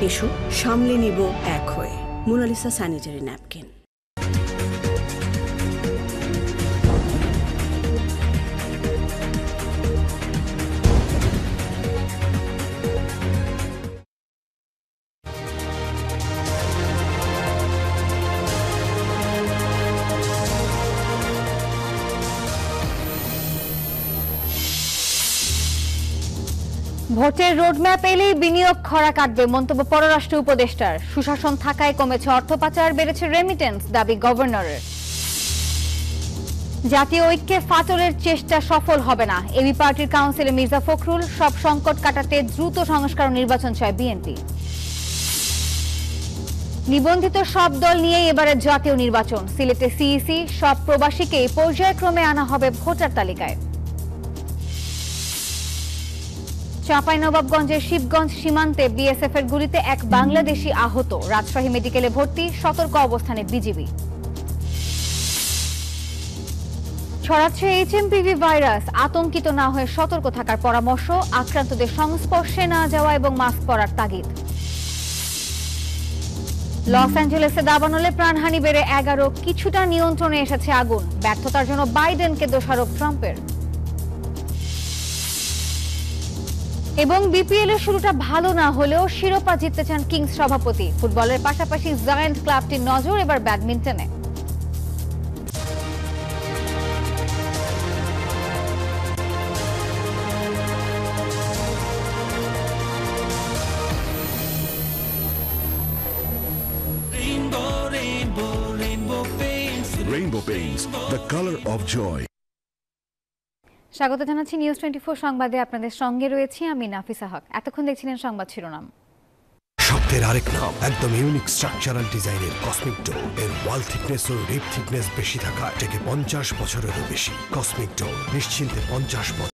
এসো সামলে নিব এক হয়ে। Monalisa sanitary napkin. ভোটের রোডম্যাপ এলেই বিনিয়োগ খরা কাটবে মন্তব্য পররাষ্ট্র উপদেষ্টার। সুশাসন থাকায় কমেছে অর্থ পাচার, বেড়েছে রেমিটেন্স, দাবি গভর্নরের। জাতীয় ঐক্যে ফাটলের চেষ্টা সফল হবে না, এবি পার্টির কাউন্সিলে মির্জা ফখরুল। সব সংকট কাটাতে দ্রুত সংস্কার ও নির্বাচন চায় বিএনপি। নিবন্ধিত সব দল নিয়েই এবারে জাতীয় নির্বাচন, সিলেটে সিইসি। সব প্রবাসীকেই পর্যায়ক্রমে আনা হবে ভোটার তালিকায়। চাঁপাইনবাবগঞ্জের শিবগঞ্জ সীমান্তে বিএসএফ এর গুলিতে এক বাংলাদেশি আহত, রাজশাহী মেডিকেলে ভর্তি, সতর্ক অবস্থানে বিজিবি। ছড়াচ্ছে এইচএমপিভি ভাইরাস, আতঙ্কিত না হয়ে সতর্ক থাকার পরামর্শ, আক্রান্তদের সংস্পর্শে না যাওয়া এবং মাস্ক পরার তাগিদ। লস অ্যাঞ্জেলেসে দাবানলে প্রাণহানি বেড়ে 11, কিছুটা নিয়ন্ত্রণে এসেছে আগুন। ব্যর্থতার জন্য বাইডেনকে দোষারোপ ট্রাম্পের। এবং বিপিএল এর শুরুটা ভালো না হলেও শিরোপা জিততে চান কিংস সভাপতি। ফুটবলের পাশাপাশি জায়ান্ট ক্লাবটির নজর এবার ব্যাডমিন্টনে। Rainbow Paints, the color of joy. স্বাগত জানাচ্ছি নিউজ 24 সংবাদে। আপনাদের সঙ্গে রয়েছি আমি নাফিসা হক। এতক্ষণ দেখছিলেন সংবাদ শিরোনাম। শব্দের আরেক নাম, একদম ইউনিক স্ট্রাকচারাল ডিজাইনের কসমিক ডোর। এর ওয়াল থিকনেস ও রিপ থিকনেস বেশি থাকায় থেকে 50 বছরেরও বেশি। কসমিক ডোর, নিশ্চিন্তে 50 বছর।